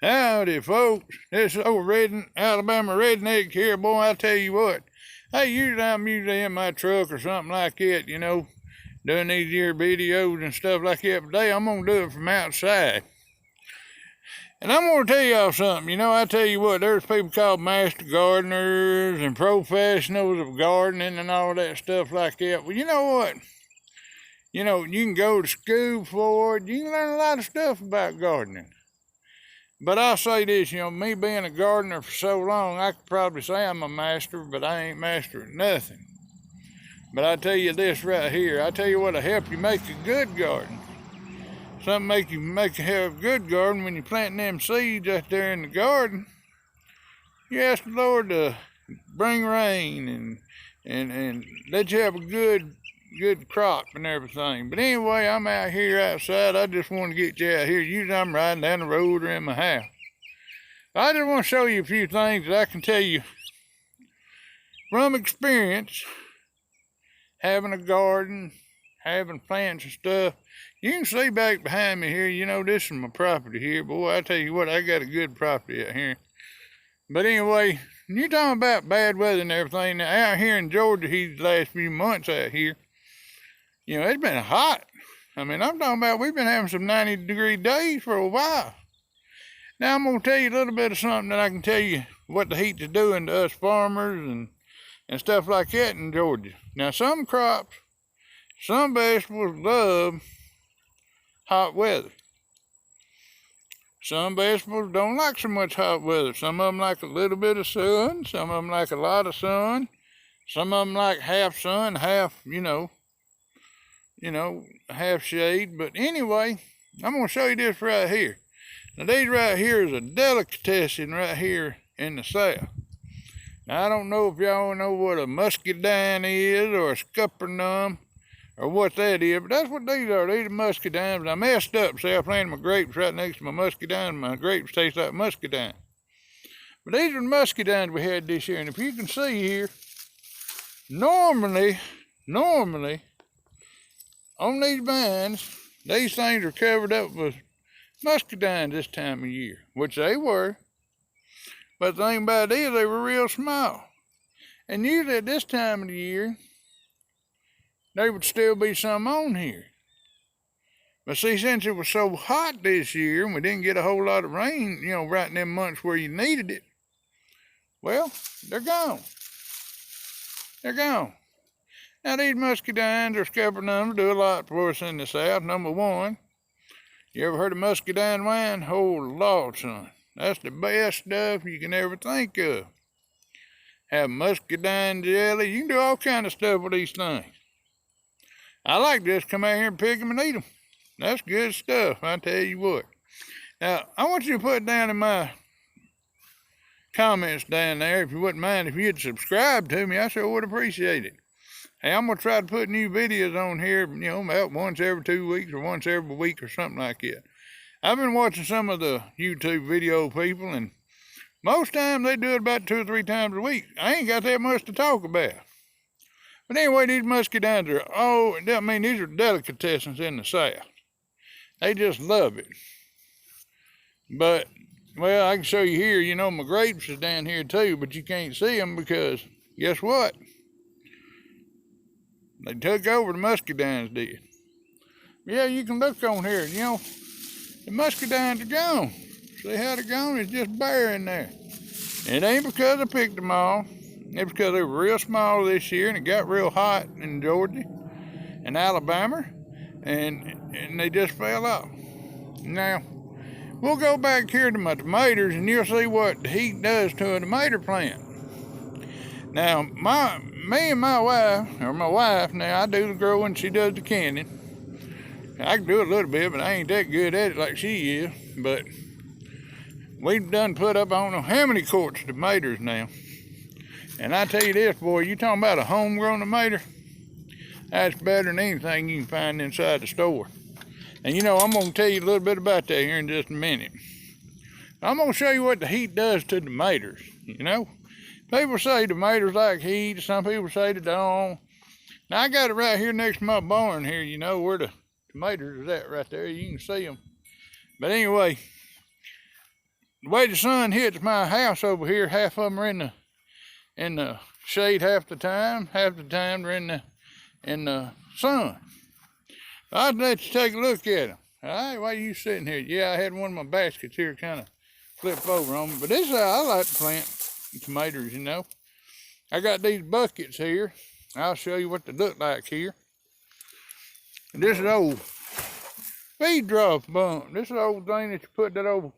Howdy, folks. This old Alabama redneck here, boy, I tell you what. Hey, usually I'm in my truck or something like that, doing these here videos and stuff like that. But today I'm going to do it from outside. And I'm going to tell y'all something. I tell you what, there's people called master gardeners and professionals of gardening and all that stuff like that. Well, you know what? You can go to school for it. You can learn a lot of stuff about gardening. But I'll say this, me being a gardener for so long, I could probably say I'm a master, but I ain't master at nothing. But I tell you this right here, I tell you what'll help you make a good garden. Something make a good garden when you're planting them seeds out there in the garden. You ask the Lord to bring rain and let you have a good crop and everything. But anyway, I'm out here outside. I just want to get you out here. Usually I'm riding down the road or in my house. I just want to show you a few things that I can tell you from experience, having a garden, having plants and stuff. You can see back behind me here, this is my property here. Boy, I tell you what, I got a good property out here. But anyway, you're talking about bad weather and everything. Now, out here in Georgia, these last few months out here, it's been hot. I'm talking about we've been having some 90-degree days for a while. Now, I'm going to tell you a little bit of something that I can tell you what the heat is doing to us farmers and stuff like that in Georgia. Now, some crops, some vegetables love hot weather. Some vegetables don't like so much hot weather. Some of them like a little bit of sun. Some of them like a lot of sun. Some of them like half sun, half, half shade. But anyway, I'm going to show you this right here. Now, these right here is a delicatessen right here in the South. Now, I don't know if y'all know what a muscadine is or a scuppernum or what that is, but that's what these are. These are muscadines. I messed up, see, I planted my grapes right next to my muscadine. My grapes taste like muscadine. But these are the muscadines we had this year, and if you can see here, normally, on these vines, these things are covered up with muscadines this time of year, which they were. But the thing about it is they were real small. And usually at this time of the year, there would still be some on here. But see, since it was so hot this year and we didn't get a whole lot of rain, right in them months where you needed it, well, they're gone. They're gone. Now, these muscadines or scuppernums do a lot for us in the South. Number one, you ever heard of muscadine wine? Oh, Lord, son. That's the best stuff you can ever think of. Have muscadine jelly. You can do all kind of stuff with these things. I like to just come out here and pick them and eat them. That's good stuff, I tell you what. Now, I want you to put down in my comments down there, if you wouldn't mind, if you'd subscribe to me, I sure would appreciate it. Hey, I'm going to try to put new videos on here, about once every 2 weeks or once every week or something like that. I've been watching some of the YouTube video people, and most times they do it about 2 or 3 times a week. I ain't got that much to talk about. But anyway, these muscadines are, these are delicatessens in the South. They just love it. But, well, I can show you here, my grapes is down here too, but you can't see them because, guess what? They took over, the muscadines did. Yeah, you can look on here, the muscadines are gone. See how they're gone? It's just bare in there. It ain't because I picked them all. It's because they were real small this year and it got real hot in Georgia and Alabama and they just fell off. Now, we'll go back here to my tomatoes and you'll see what the heat does to a tomato plant. Now, me and my wife, now I do the growing, she does the canning. I can do it a little bit, but I ain't that good at it like she is. But we've done put up, I don't know how many quarts of tomatoes now. And I tell you this, boy, you talking about a homegrown tomato? That's better than anything you can find inside the store. And I'm going to tell you a little bit about that here in just a minute. I'm going to show you what the heat does to tomatoes, People say tomatoes like heat, some people say they don't. Now, I got it right here next to my barn here, where the tomatoes is at right there. You can see them. But anyway, the way the sun hits my house over here, half of them are in the shade half the time they're in the sun. I'd let you take a look at them. All right, why are you sitting here? Yeah, I had one of my baskets here kind of flip over on me, but this is how I like to plant tomatoes, you know. I got these buckets here. I'll show you what they look like here. And this is old feed trough bump. This is the old thing that you put that over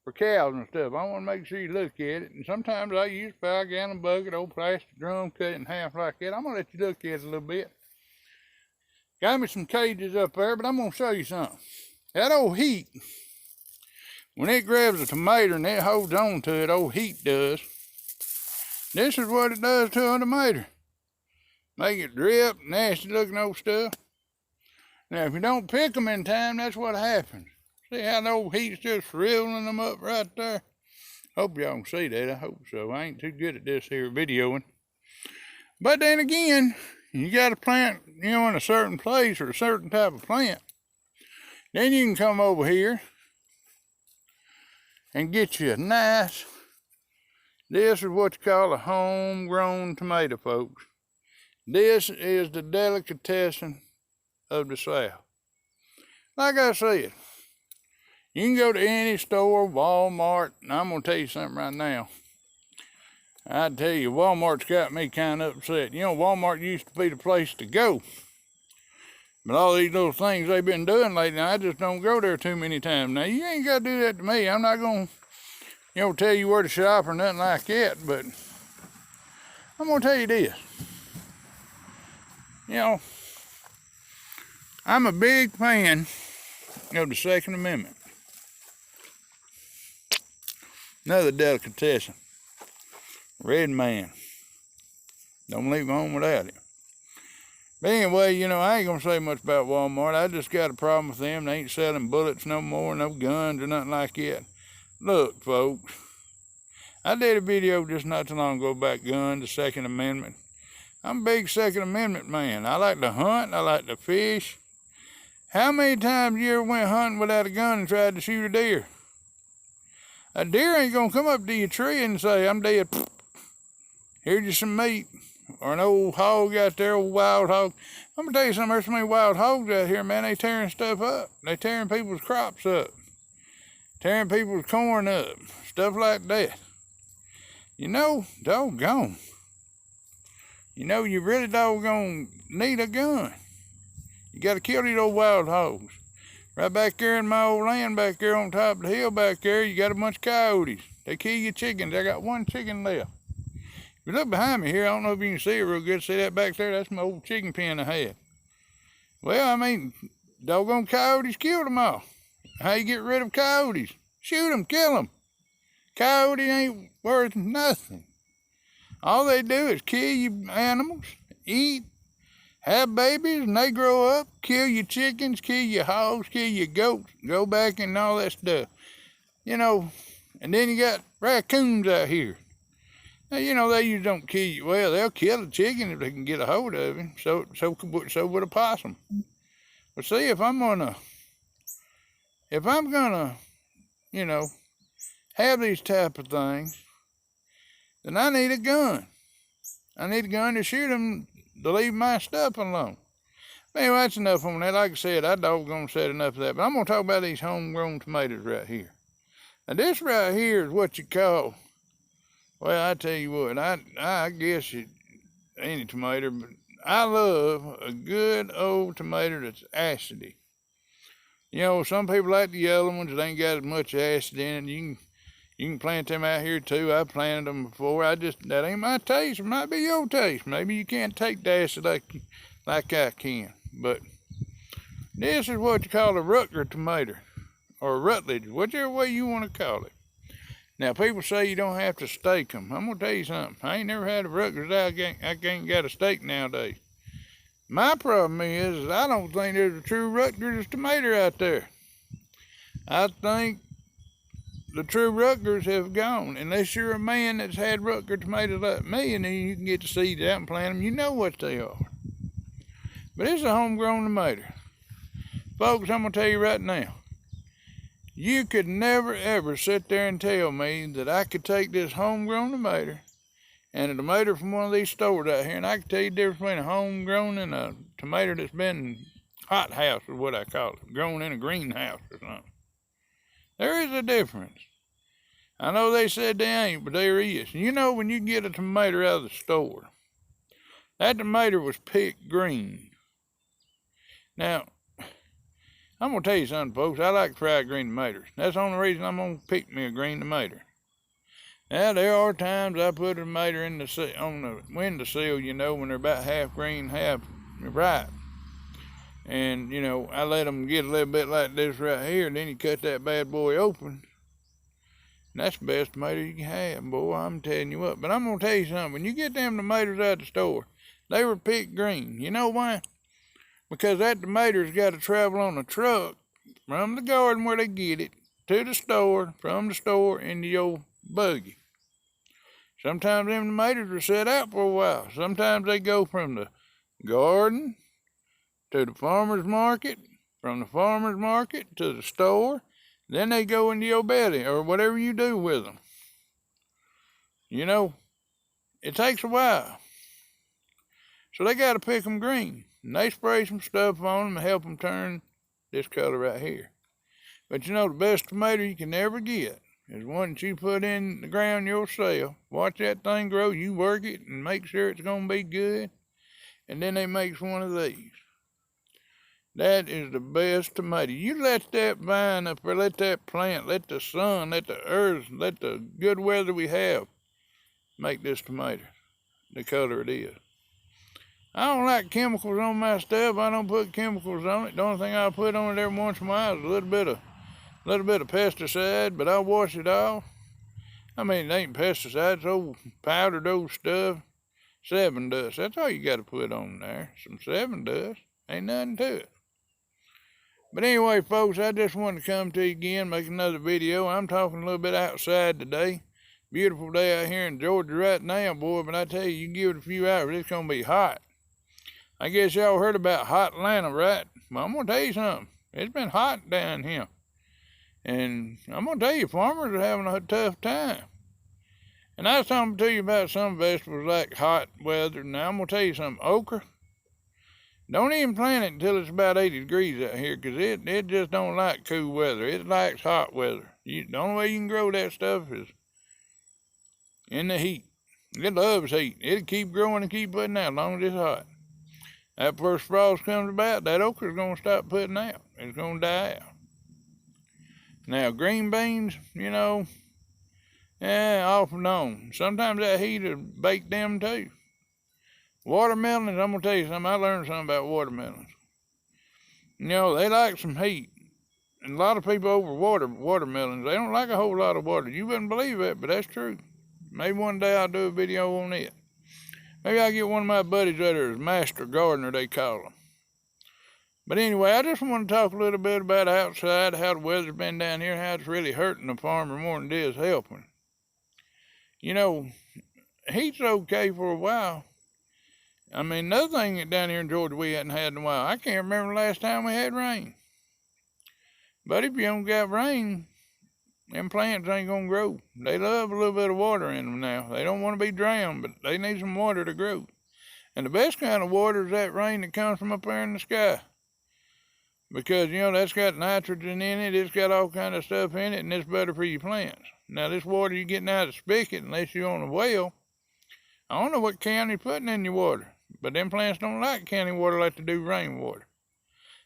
for cows and stuff. I want to make sure you look at it. And sometimes I use 5-gallon bucket, old plastic drum, cut it in half like that. I'm going to let you look at it a little bit. Got me some cages up there, but I'm going to show you something. That old heat, when it grabs a tomato and it holds on to it, old heat does. This is what it does to a tomato. Make it drip, nasty looking old stuff. Now, if you don't pick them in time, that's what happens. See how the old heat's just shriveling them up right there? Hope y'all can see that. I hope so. I ain't too good at this here videoing. But then again, you got to plant, you know, in a certain place or a certain type of plant. Then you can come over here and get you a nice, this is what you call a homegrown tomato, folks. This is the delicatessen of the South. Like I said, you can go to any store, Walmart, and I'm going to tell you something right now. I tell you, Walmart's got me kind of upset. You know, Walmart used to be the place to go. But all these little things they've been doing lately, I just don't go there too many times. Now, you ain't got to do that to me. I'm not going to, you know, tell you where to shop or nothing like that. But I'm going to tell you this. You know, I'm a big fan of the Second Amendment. Another delicatessen. Red man. Don't leave home without it. But anyway, you know, I ain't gonna say much about Walmart. I just got a problem with them. They ain't selling bullets no more, no guns or nothing like that. Look, folks, I did a video just not too long ago about guns, the Second Amendment. I'm a big Second Amendment man. I like to hunt, I like to fish. How many times you ever went hunting without a gun and tried to shoot a deer? A deer ain't gonna come up to your tree and say, I'm dead. Here's you some meat. Or an old hog out there, old wild hog. I'm gonna tell you something, there's so many wild hogs out here, man, they tearing stuff up. They tearing people's crops up. Tearing people's corn up. Stuff like that. You know, doggone. You know, you really doggone need a gun. You gotta kill these old wild hogs. Right back there in my old land back there on top of the hill back there, you got a bunch of coyotes. They kill your chickens. I got one chicken left. If you look behind me here, I don't know if you can see it real good. See that back there? That's my old chicken pen I had. Well, I mean, doggone coyotes killed them all. How you get rid of coyotes? Shoot them, kill them. Coyote ain't worth nothing. All they do is kill your animals, eat, have babies, and they grow up, kill your chickens, kill your hogs, kill your goats, go back and all that stuff. You know, and then you got raccoons out here. Now, you know, they usually don't kill you. Well, they'll kill a chicken if they can get a hold of him. So would a possum. But see, if I'm gonna, you know, have these type of things, then I need a gun. I need a gun to shoot them, to leave my stuff alone. Anyway, that's enough on that. Like I said, I doggone said enough of that. But I'm gonna talk about these homegrown tomatoes right here. Now, this right here is what you call, well, I tell you what, I guess it any tomato, but I love a good old tomato that's acidy. You know, some people like the yellow ones that ain't got as much acid in it. You can plant them out here too. I've planted them before. That ain't my taste. It might be your taste. Maybe you can't take the acid like I can. But this is what you call a Rutger tomato, or a Rutledge, whichever way you want to call it. Now, people say you don't have to stake them. I'm going to tell you something. I ain't never had a Rutgers. I can't got a steak nowadays. My problem is I don't think there's a true Rutgers tomato out there. I think the true Rutgers have gone. Unless you're a man that's had Rutger tomatoes like me, and then you can get the seeds out and plant them, you know what they are. But it's a homegrown tomato. Folks, I'm going to tell you right now. You could never ever sit there and tell me that I could take this homegrown tomato and a tomato from one of these stores out here, and I can tell you the difference between a homegrown and a tomato that's been hothouse, is what I call it, grown in a greenhouse or something. There is a difference. I know they said they ain't, but there is. You know, when you get a tomato out of the store, that tomato was picked green. Now, I'm going to tell you something, folks. I like fried green tomatoes. That's the only reason I'm going to pick me a green tomato. Now, there are times I put a tomato on the windowsill, you know, when they're about half green, half ripe. And, you know, I let them get a little bit like this right here, and then you cut that bad boy open. And that's the best tomato you can have, boy, I'm telling you what. But I'm going to tell you something. When you get them tomatoes out of the store, they were picked green. You know why? Because that tomato's got to travel on a truck from the garden where they get it to the store, from the store into your buggy. Sometimes them tomatoes are set out for a while. Sometimes they go from the garden to the farmer's market, from the farmer's market to the store, then they go into your belly or whatever you do with them. You know, it takes a while. So they got to pick them green. And they spray some stuff on them to help them turn this color right here. But you know, the best tomato you can ever get is one that you put in the ground yourself. Watch that thing grow, you work it and make sure it's going to be good. And then they make one of these. That is the best tomato. You let that vine up there, let that plant, let the sun, let the earth, let the good weather we have make this tomato the color it is. I don't like chemicals on my stuff. I don't put chemicals on it. The only thing I put on it every once in a while is a little bit of pesticide, but I wash it off. I mean, it ain't pesticide, it's old powdered old stuff. 7 dust. That's all you got to put on there. Some 7 dust. Ain't nothing to it. But anyway, folks, I just wanted to come to you again, make another video. I'm talking a little bit outside today. Beautiful day out here in Georgia right now, boy, but I tell you, you give it a few hours, it's going to be hot. I guess y'all heard about hot Atlanta, right? Well, I'm going to tell you something. It's been hot down here. And I'm going to tell you, farmers are having a tough time. And I was talking to you about some vegetables like hot weather. Now, I'm going to tell you something. Okra, don't even plant it until it's about 80 degrees out here, because it just don't like cool weather. It likes hot weather. The only way you can grow that stuff is in the heat. It loves heat. It'll keep growing and keep putting out as long as it's hot. That first frost comes about, that okra's going to stop putting out. It's going to die out. Now, green beans, you know, off and on. Sometimes that heat will bake them too. Watermelons, I'm going to tell you something. I learned something about watermelons. You know, they like some heat. And a lot of people overwater watermelons. They don't like a whole lot of water. You wouldn't believe it, but that's true. Maybe one day I'll do a video on it. Maybe I'll get one of my buddies that is master gardener, they call them. But anyway, I just want to talk a little bit about outside, how the weather's been down here, how it's really hurting the farmer more than it is helping. You know, heat's okay for a while. I mean, another thing down here in Georgia we hadn't had in a while, I can't remember the last time we had rain. But if you don't got rain, them plants ain't gonna grow. They love a little bit of water in them now. They don't want to be drowned, but they need some water to grow. And the best kind of water is that rain that comes from up there in the sky. Because, you know, that's got nitrogen in it, it's got all kind of stuff in it, and it's better for your plants. Now, this water you're getting out of the spigot, unless you're on a well, I don't know what county putting in your water, but them plants don't like county water like they do rainwater.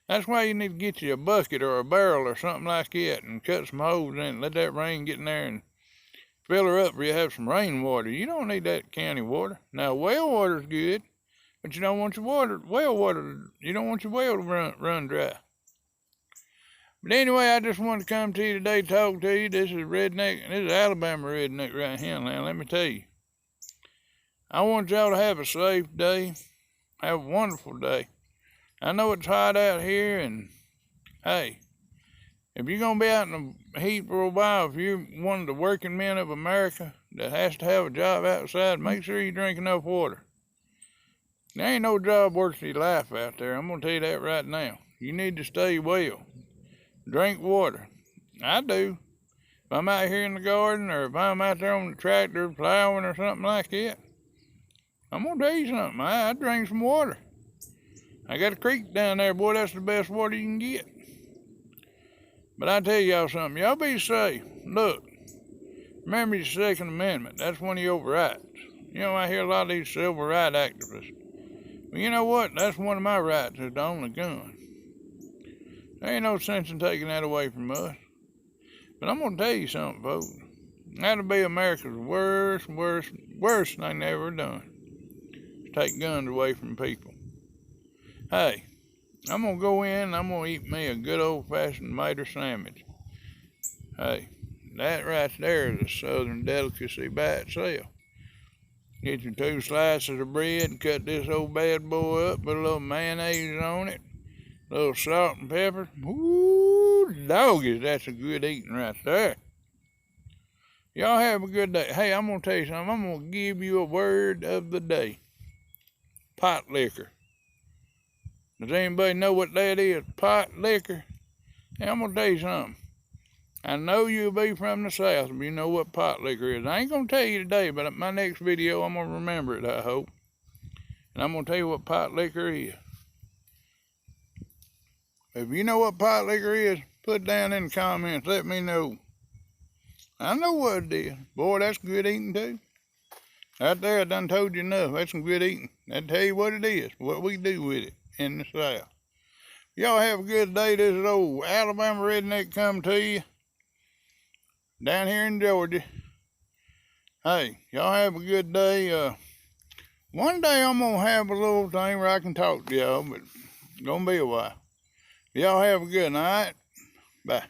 That's why you need to get you a bucket or a barrel or something like that and cut some holes in it, let that rain get in there and fill her up where you have some rainwater. You don't need that county water. Now, well water's good, but you don't want your well to run dry. But anyway, I just wanted to come to you today, talk to you. This is Alabama redneck right here now, let me tell you. I want y'all to have a safe day, have a wonderful day. I know it's hot out here, and hey, if you're going to be out in the heat for a while, if you're one of the working men of America that has to have a job outside, make sure you drink enough water. There ain't no job worth your life out there. I'm going to tell you that right now. You need to stay well. Drink water. I do. If I'm out here in the garden or if I'm out there on the tractor plowing or something like that, I'm gonna tell you something. I drink some water. I got a creek down there, boy. That's the best water you can get. But I tell y'all something. Y'all be safe. Look, remember the Second Amendment. That's one of your rights. You know, I hear a lot of these civil rights activists. Well, you know what? That's one of my rights, is to own a gun. There ain't no sense in taking that away from us. But I'm gonna tell you something, folks. That'll be America's worst thing they ever done. Take guns away from people. Hey, I'm gonna go in and I'm gonna eat me a good old-fashioned mater sandwich. Hey, that right there is a southern delicacy by itself. Get your 2 slices of bread and cut this old bad boy up, put a little mayonnaise on it, a little salt and pepper. Ooh, doggies, that's a good eating right there. Y'all have a good day. Hey, I'm gonna tell you something. I'm gonna give you a word of the day. Pot liquor. Does anybody know what that is? Pot liquor? Hey, I'm gonna tell you something. I know you'll be from the South, but you know what pot liquor is. I ain't gonna tell you today, but at my next video, I'm gonna remember it, I hope. And I'm gonna tell you what pot liquor is. If you know what pot liquor is, put it down in the comments. Let me know. I know what it is. Boy, that's good eating too. Right there, I done told you enough. That's some good eating. I'll tell you what it is, what we do with it in the South. Y'all have a good day. This is old Alabama Redneck come to you down here in Georgia. Hey, y'all have a good day. One day I'm gonna have a little thing where I can talk to y'all, but it's gonna be a while. Y'all have a good night. Bye.